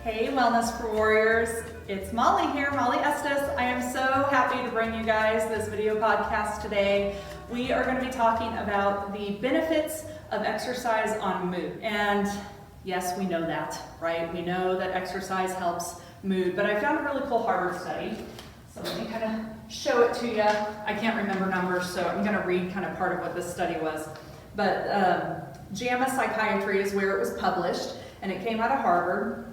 Hey Wellness for Warriors, it's Molly here, Mollie Estes. I am so happy to bring you guys this video podcast today. We are going to be talking about the benefits of exercise on mood. And yes, we know that, right? We know that exercise helps mood, but I found a really cool Harvard study. So let me kind of show it to you. I can't remember numbers, so I'm going to read kind of part of what this study was. But JAMA Psychiatry is where it was published, and it came out of Harvard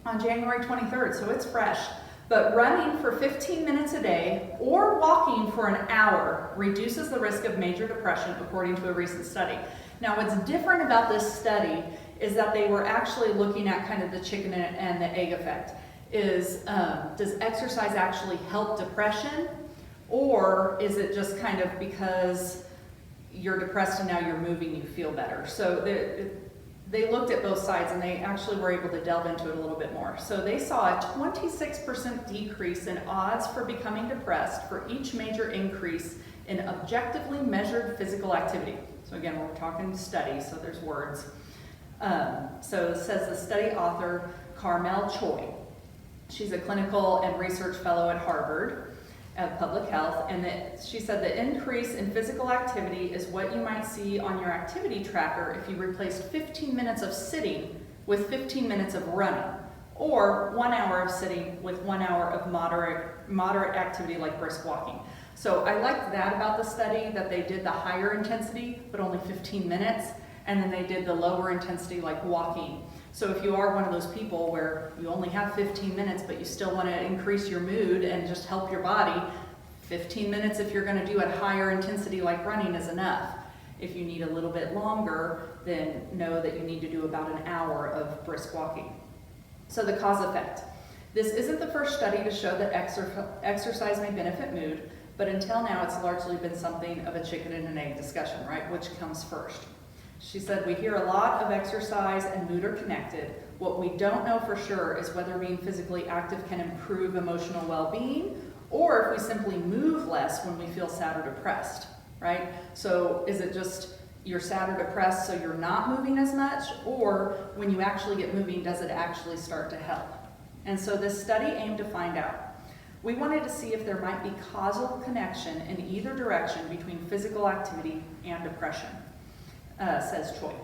on January 23rd, so it's fresh. But running for 15 minutes a day or walking for an hour reduces the risk of major depression, according to a recent study. Now, what's different about this study is that they were actually looking at kind of the chicken and the egg effect. Does exercise actually help depression, or is it just kind of because you're depressed and now you're moving, you feel better? So they looked at both sides, and they actually were able to delve into it a little bit more. So they saw a 26% decrease in odds for becoming depressed for each major increase in objectively measured physical activity. So again, we're talking studies, so there's words. So it says the study author, Carmel Choi. She's a clinical and research fellow at Harvard of Public Health, and she said the increase in physical activity is what you might see on your activity tracker if you replaced 15 minutes of sitting with 15 minutes of running, or 1 hour of sitting with 1 hour of moderate activity like brisk walking. So I liked that about the study, that they did the higher intensity but only 15 minutes, and then they did the lower intensity like walking. So if you are one of those people where you only have 15 minutes but you still want to increase your mood and just help your body, 15 minutes if you're going to do a higher intensity like running is enough. If you need a little bit longer, then know that you need to do about an hour of brisk walking. So the cause effect. This isn't the first study to show that exercise may benefit mood, but until now it's largely been something of a chicken and an egg discussion, right? Which comes first? She said, we hear a lot of exercise and mood are connected. What we don't know for sure is whether being physically active can improve emotional well-being, or if we simply move less when we feel sad or depressed, right? So is it just you're sad or depressed so you're not moving as much, or when you actually get moving, does it actually start to help? And so this study aimed to find out. We wanted to see if there might be causal connection in either direction between physical activity and depression. Says Choi.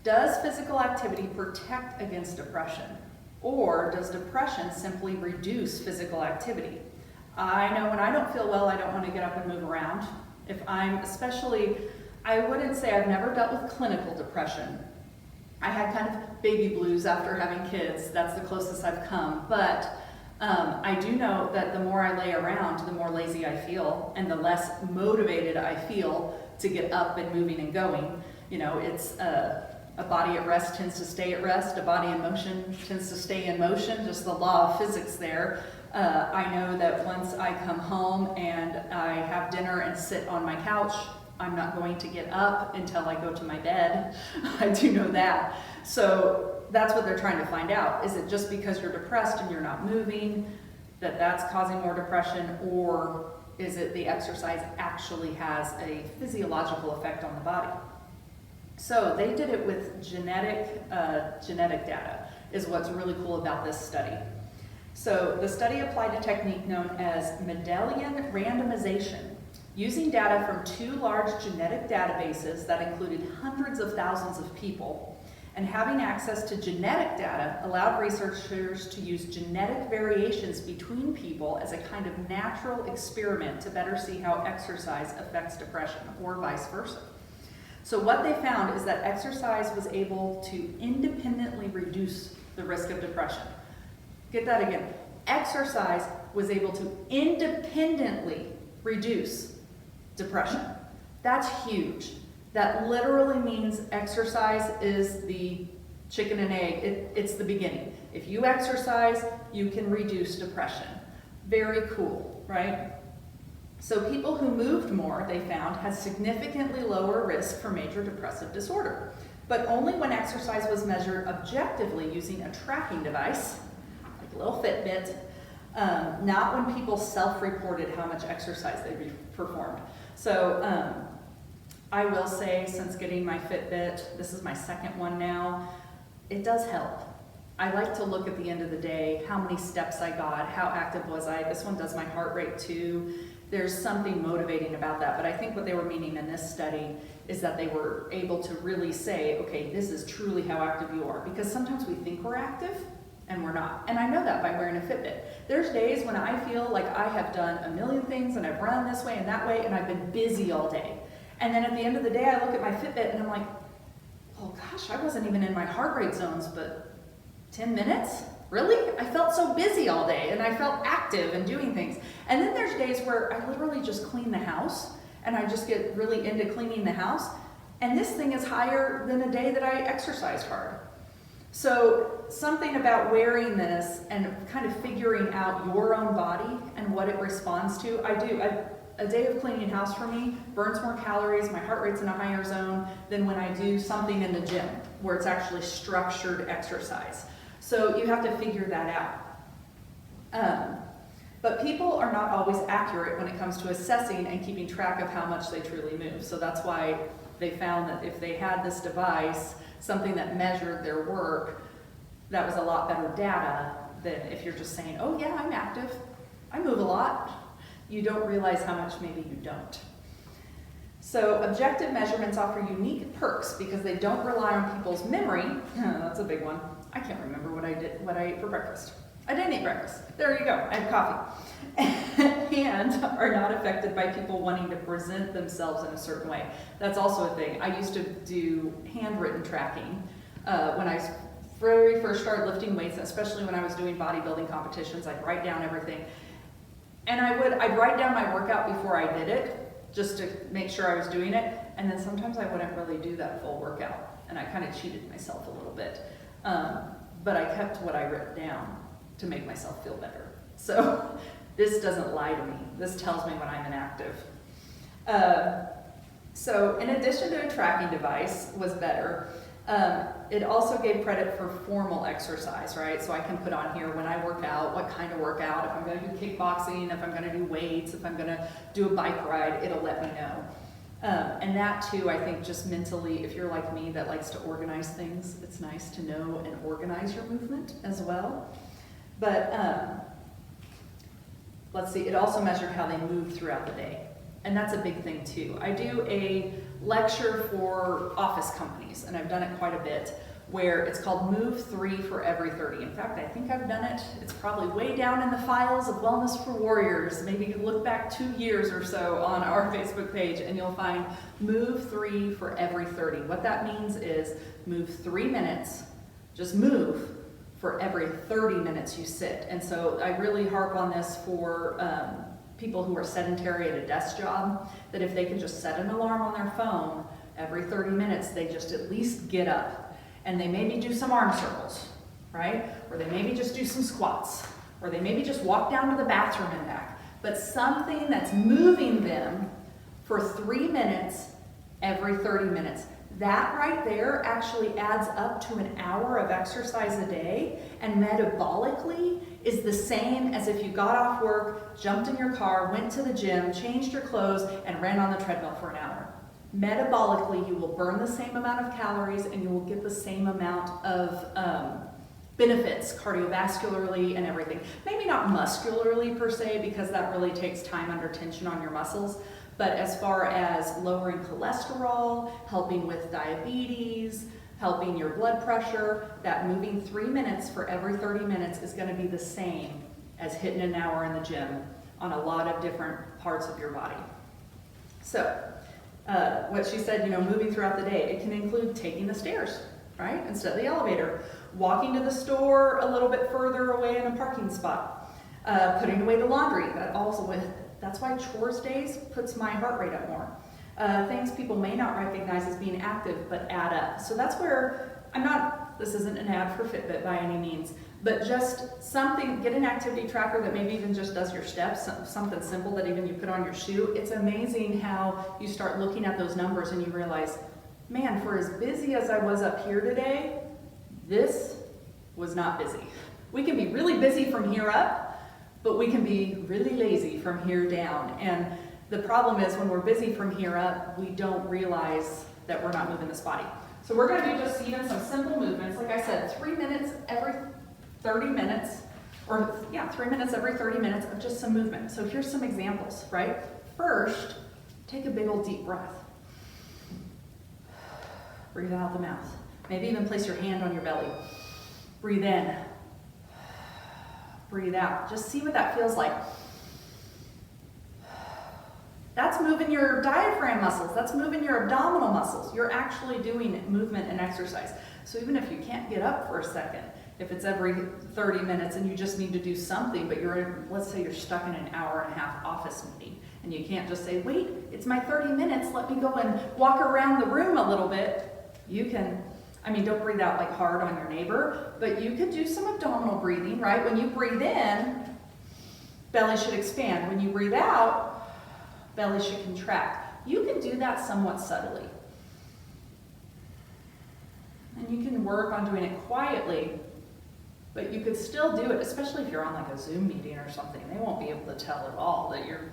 Does physical activity protect against depression, or does depression simply reduce physical activity? I know when I don't feel well, I don't want to get up and move around. If I'm I wouldn't say I've never dealt with clinical depression. I had kind of baby blues after having kids. That's the closest I've come. But I do know that the more I lay around, the more lazy I feel, and the less motivated I feel to get up and moving and going. You know, it's a body at rest tends to stay at rest. A body in motion tends to stay in motion, just the law of physics there. I know that once I come home and I have dinner and sit on my couch, I'm not going to get up until I go to my bed. I do know that. So that's what they're trying to find out. Is it just because you're depressed and you're not moving that's causing more depression, or is it the exercise actually has a physiological effect on the body? So they did it with genetic data, is what's really cool about this study. So the study applied a technique known as Mendelian randomization, using data from 2 large genetic databases that included hundreds of thousands of people, and having access to genetic data allowed researchers to use genetic variations between people as a kind of natural experiment to better see how exercise affects depression, or vice versa. So what they found is that exercise was able to independently reduce the risk of depression. Get that again. Exercise was able to independently reduce depression. That's huge. That literally means exercise is the chicken and egg. It's the beginning. If you exercise, you can reduce depression. Very cool, right? So people who moved more, they found, had significantly lower risk for major depressive disorder, but only when exercise was measured objectively using a tracking device, like a little Fitbit, not when people self-reported how much exercise they performed. So I will say, since getting my Fitbit, this is my second one now, it does help. I like to look at the end of the day, how many steps I got, how active was I. This one does my heart rate too. There's something motivating about that, but I think what they were meaning in this study is that they were able to really say, okay, this is truly how active you are, because sometimes we think we're active and we're not. And I know that by wearing a Fitbit. There's days when I feel like I have done a million things and I've run this way and that way and I've been busy all day. And then at the end of the day, I look at my Fitbit and I'm like, oh gosh, I wasn't even in my heart rate zones, but 10 minutes? Really? I felt so busy all day and I felt active and doing things. And then there's days where I literally just clean the house and I just get really into cleaning the house. And this thing is higher than a day that I exercised hard. So something about wearing this and kind of figuring out your own body and what it responds to. A day of cleaning house for me burns more calories, my heart rate's in a higher zone than when I do something in the gym where it's actually structured exercise. So you have to figure that out. But people are not always accurate when it comes to assessing and keeping track of how much they truly move. So that's why they found that if they had this device, something that measured their work, that was a lot better data than if you're just saying, oh yeah, I'm active, I move a lot. You don't realize how much maybe you don't. So objective measurements offer unique perks because they don't rely on people's memory. That's a big one. I can't remember what I ate for breakfast. I didn't eat breakfast. There you go, I had coffee. And are not affected by people wanting to present themselves in a certain way. That's also a thing. I used to do handwritten tracking when I very first started lifting weights, especially when I was doing bodybuilding competitions. I'd write down everything. And I'd write down my workout before I did it, just to make sure I was doing it. And then sometimes I wouldn't really do that full workout. And I kind of cheated myself a little bit. But I kept what I wrote down to make myself feel better. So this doesn't lie to me. This tells me when I'm inactive. So in addition to a tracking device was better, it also gave credit for formal exercise, right? So I can put on here when I work out, what kind of workout, if I'm gonna do kickboxing, if I'm gonna do weights, if I'm gonna do a bike ride, it'll let me know. And that too, I think just mentally, if you're like me that likes to organize things, it's nice to know and organize your movement as well. But let's see, it also measured how they move throughout the day. And that's a big thing too. I do a lecture for office companies, and I've done it quite a bit, where it's called Move 3 for Every 30. In fact, I think I've done it. It's probably way down in the files of Wellness for Warriors. Maybe you look back 2 years or so on our Facebook page and you'll find Move 3 for Every 30. What that means is move 3 minutes, just move for every 30 minutes you sit. And so I really harp on this for people who are sedentary at a desk job, that if they can just set an alarm on their phone every 30 minutes, they just at least get up. And they maybe do some arm circles, right? Or they maybe just do some squats, or they maybe just walk down to the bathroom and back. But something that's moving them for 3 minutes every 30 minutes. That right there actually adds up to an hour of exercise a day, and metabolically is the same as if you got off work, jumped in your car, went to the gym, changed your clothes, and ran on the treadmill for an hour. Metabolically, you will burn the same amount of calories and you will get the same amount of benefits cardiovascularly and everything. Maybe not muscularly per se, because that really takes time under tension on your muscles, but as far as lowering cholesterol, helping with diabetes, helping your blood pressure, that moving 3 minutes for every 30 minutes is going to be the same as hitting an hour in the gym on a lot of different parts of your body. So what she said, moving throughout the day, it can include taking the stairs, right, instead of the elevator, walking to the store a little bit further away in a parking spot, putting away the laundry. That's why chores days puts my heart rate up more. Things people may not recognize as being active, but add up. So that's where this isn't an ad for Fitbit by any means, but just something, get an activity tracker that maybe even just does your steps, something simple that even you put on your shoe. It's amazing how you start looking at those numbers and you realize, man, for as busy as I was up here today, this was not busy. We can be really busy from here up, but we can be really lazy from here down. And the problem is when we're busy from here up, we don't realize that we're not moving this body. So we're going to do just even some simple movements. Like I said, 3 minutes every 30 minutes, or yeah, 3 minutes every 30 minutes of just some movement. So here's some examples, right? First, take a big old deep breath. Breathe out the mouth. Maybe even place your hand on your belly. Breathe in. Breathe out. Just see what that feels like. That's moving your diaphragm muscles. That's moving your abdominal muscles. You're actually doing movement and exercise. So even if you can't get up for a second, if it's every 30 minutes and you just need to do something, but let's say you're stuck in an hour and a half office meeting, and you can't just say, wait, it's my 30 minutes, let me go and walk around the room a little bit. You can, don't breathe out like hard on your neighbor, but you could do some abdominal breathing, right? When you breathe in, belly should expand. When you breathe out, belly should contract. You can do that somewhat subtly. And you can work on doing it quietly, but you could still do it, especially if you're on like a Zoom meeting or something. They won't be able to tell at all that you're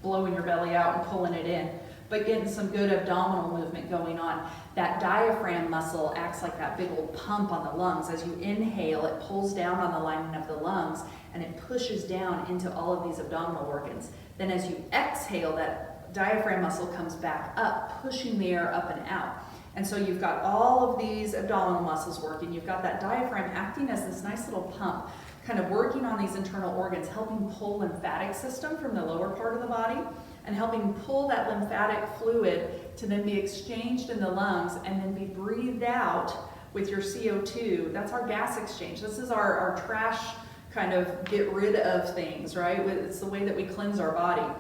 blowing your belly out and pulling it in, but getting some good abdominal movement going on. That diaphragm muscle acts like that big old pump on the lungs. As you inhale, it pulls down on the lining of the lungs and it pushes down into all of these abdominal organs. Then as you exhale, that diaphragm muscle comes back up, pushing the air up and out. And so you've got all of these abdominal muscles working. You've got that diaphragm acting as this nice little pump, kind of working on these internal organs, helping pull lymphatic system from the lower part of the body and helping pull that lymphatic fluid to then be exchanged in the lungs and then be breathed out with your CO2. That's our gas exchange. This is our trash kind of get rid of things, right? It's the way that we cleanse our body.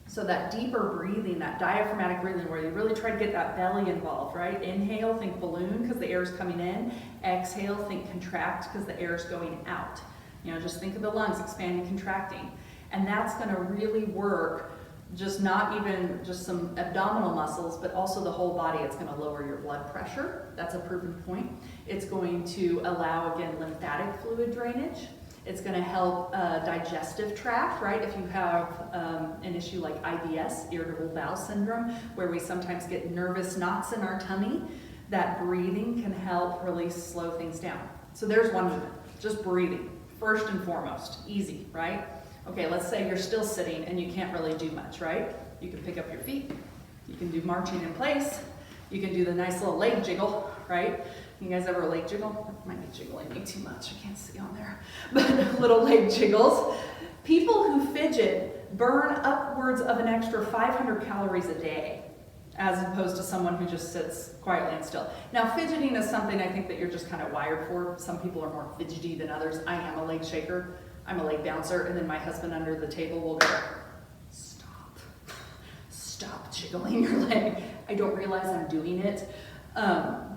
So that deeper breathing, that diaphragmatic breathing where you really try to get that belly involved, right? Inhale, think balloon because the air is coming in. Exhale, think contract because the air is going out. Just think of the lungs expanding, contracting. And that's going to really work, just not even just some abdominal muscles, but also the whole body. It's going to lower your blood pressure. That's a proven point. It's going to allow, again, lymphatic fluid drainage. It's going to help digestive tract, right? If you have an issue like IBS, irritable bowel syndrome, where we sometimes get nervous knots in our tummy, that breathing can help really slow things down. So there's one movement, just breathing, first and foremost, easy, right? Okay, let's say you're still sitting and you can't really do much, right? You can pick up your feet, you can do marching in place, you can do the nice little leg jiggle, right? You guys ever leg jiggle? It might be jiggling me too much, I can't see on there. But little leg jiggles. People who fidget burn upwards of an extra 500 calories a day, as opposed to someone who just sits quietly and still. Now, fidgeting is something I think that you're just kind of wired for. Some people are more fidgety than others. I am a leg shaker. I'm a leg bouncer, and then my husband under the table will go, stop jiggling your leg. I don't realize I'm doing it.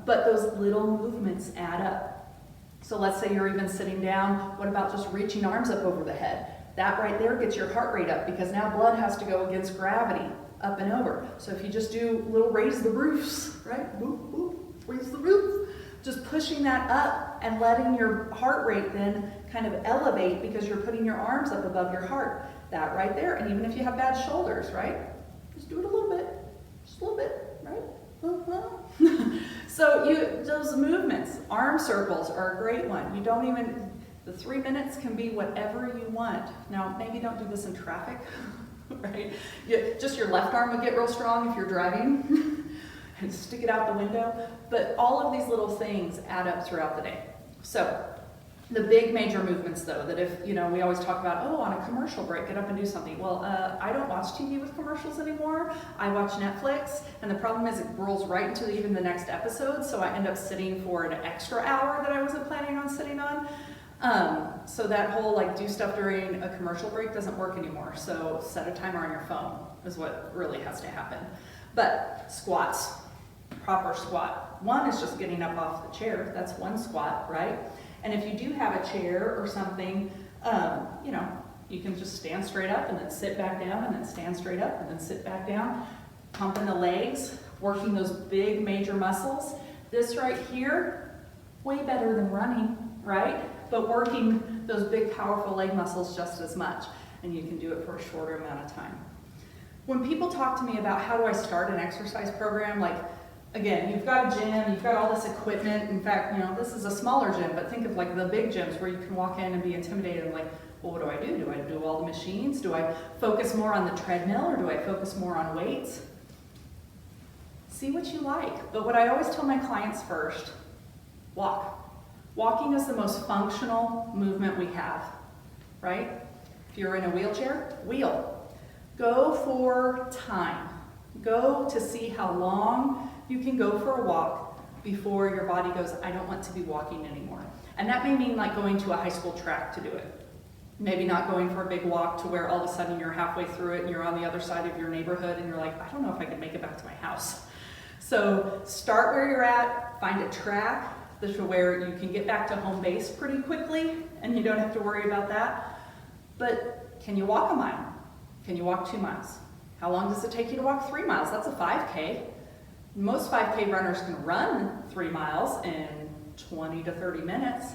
But those little movements add up. So let's say you're even sitting down. What about just reaching arms up over the head? That right there gets your heart rate up because now blood has to go against gravity up and over. So if you just do little raise the roofs, right? Boop, boop, raise the roof. Just pushing that up and letting your heart rate then kind of elevate because you're putting your arms up above your heart. That right there. And even if you have bad shoulders, right? Just do it a little bit. Just a little bit, right? So those movements, arm circles are a great one. The 3 minutes can be whatever you want. Now, maybe don't do this in traffic, right? Just your left arm would get real strong if you're driving and stick it out the window. But all of these little things add up throughout the day. So the big major movements though, that if, we always talk about, on a commercial break, get up and do something. Well, I don't watch TV with commercials anymore. I watch Netflix, and the problem is it rolls right into even the next episode, so I end up sitting for an extra hour that I wasn't planning on sitting on. So that whole do stuff during a commercial break doesn't work anymore. So set a timer on your phone is what really has to happen. But squats, proper squat. One is just getting up off the chair. That's one squat, right? And if you do have a chair or something, you can just stand straight up and then sit back down and then stand straight up and then sit back down. Pumping the legs, working those big major muscles. This right here, way better than running, right? But working those big powerful leg muscles just as much. And you can do it for a shorter amount of time. When people talk to me about how do I start an exercise program, again, you've got a gym, you've got all this equipment. In fact, this is a smaller gym, but think of like the big gyms where you can walk in and be intimidated and like, well, what do I do? Do I do all the machines? Do I focus more on the treadmill or do I focus more on weights? See what you like. But what I always tell my clients first, walk. Walking is the most functional movement we have, right? If you're in a wheelchair, wheel. Go for time. Go to see how long you can go for a walk before your body goes, I don't want to be walking anymore. And that may mean like going to a high school track to do it. Maybe not going for a big walk to where all of a sudden you're halfway through it and you're on the other side of your neighborhood and you're like, I don't know if I can make it back to my house. So start where you're at, find a track to where you can get back to home base pretty quickly and you don't have to worry about that. But can you walk a mile? Can you walk 2 miles? How long does it take you to walk 3 miles? That's a 5K. Most 5K runners can run 3 miles in 20 to 30 minutes.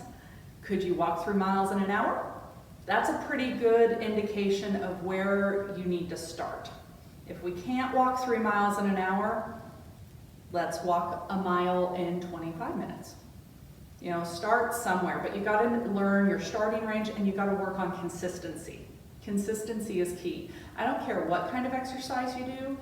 Could you walk 3 miles in an hour? That's a pretty good indication of where you need to start. If we can't walk 3 miles in an hour, let's walk a mile in 25 minutes. Start somewhere, but you got to learn your starting range and you got to work on consistency. Consistency is key. I don't care what kind of exercise you do,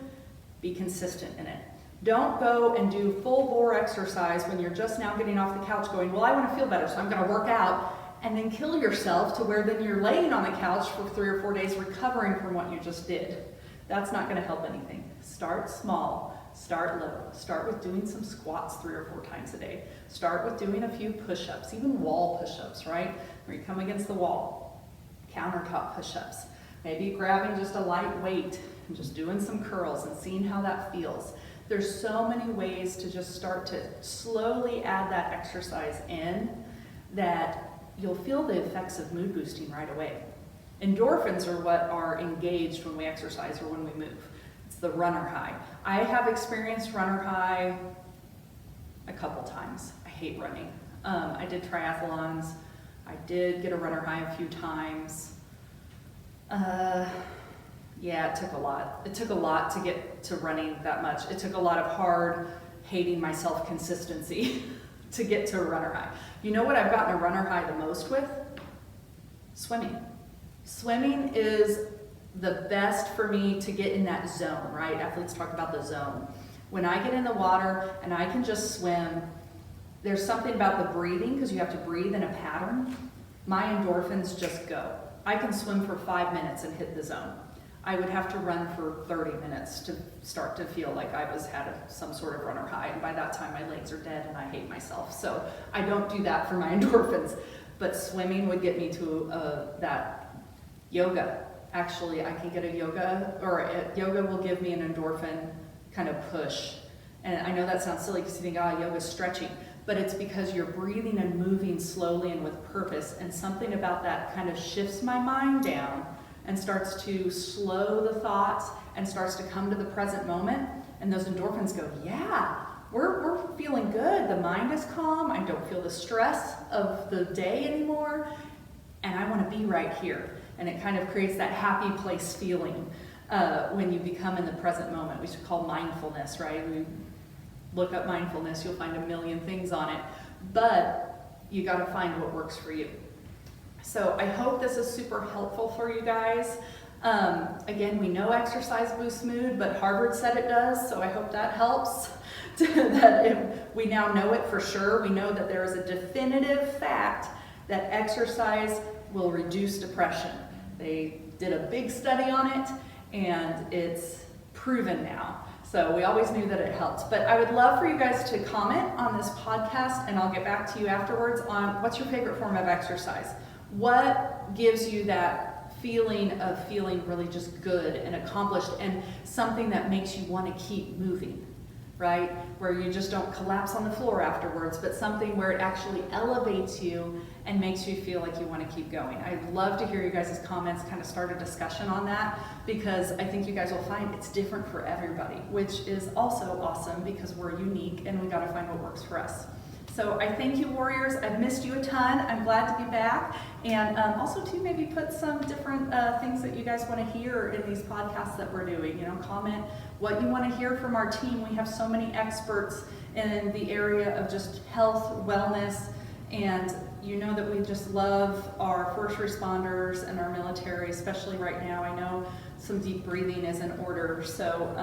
be consistent in it. Don't go and do full bore exercise when you're just now getting off the couch going, well, I want to feel better, so I'm going to work out, and then kill yourself to where then you're laying on the couch for 3 or 4 days recovering from what you just did. That's not going to help anything. Start small, start little. Start with doing some squats 3 or 4 times a day. Start with doing a few push-ups, even wall push-ups, right? Where you come against the wall, countertop push-ups. Maybe grabbing just a light weight and just doing some curls and seeing how that feels. There's so many ways to just start to slowly add that exercise in that you'll feel the effects of mood boosting right away. Endorphins are what are engaged when we exercise or when we move. It's the runner high. I have experienced runner high a couple times. I hate running. I did triathlons. I did get a runner high a few times. Yeah, it took a lot. It took a lot to get to running that much. It took a lot of hard, hating myself consistency to get to a runner high. You know what I've gotten a runner high the most with? Swimming. Swimming is the best for me to get in that zone, right? Athletes talk about the zone. When I get in the water and I can just swim, there's something about the breathing, because you have to breathe in a pattern. My endorphins just go. I can swim for 5 minutes and hit the zone. I would have to run for 30 minutes to start to feel like I had some sort of runner high, and by that time my legs are dead and I hate myself. So I don't do that for my endorphins, but swimming would get me to that. Yoga. Actually, I can get yoga will give me an endorphin kind of push. And I know that sounds silly because you think, yoga's stretching, but it's because you're breathing and moving slowly and with purpose, and something about that kind of shifts my mind down and starts to slow the thoughts and starts to come to the present moment, and those endorphins go, yeah, we're feeling good. The mind is calm. I don't feel the stress of the day anymore, and I want to be right here. And it kind of creates that happy place feeling when you become in the present moment. We should call mindfulness, right? We look up mindfulness, you'll find a million things on it, but you got to find what works for you. So I hope this is super helpful for you guys. Again, we know exercise boosts mood, but Harvard said it does, so I hope that helps. We now know it for sure. We know that there is a definitive fact that exercise will reduce depression. They did a big study on it, and it's proven now. So we always knew that it helped. But I would love for you guys to comment on this podcast, and I'll get back to you afterwards on what's your favorite form of exercise. What gives you that feeling of feeling really just good and accomplished, and something that makes you want to keep moving, right? Where you just don't collapse on the floor afterwards, but something where it actually elevates you and makes you feel like you want to keep going. I'd love to hear you guys' comments, kind of start a discussion on that, because I think you guys will find it's different for everybody, which is also awesome because we're unique and we got to find what works for us. So I thank you, warriors. I've missed you a ton. I'm glad to be back. And also to maybe put some different things that you guys want to hear in these podcasts that we're doing. You know, comment what you want to hear from our team. We have so many experts in the area of just health, wellness, and you know that we just love our first responders and our military, especially right now. I know some deep breathing is in order, so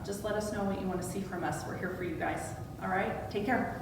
just let us know what you want to see from us. We're here for you guys. All right, take care.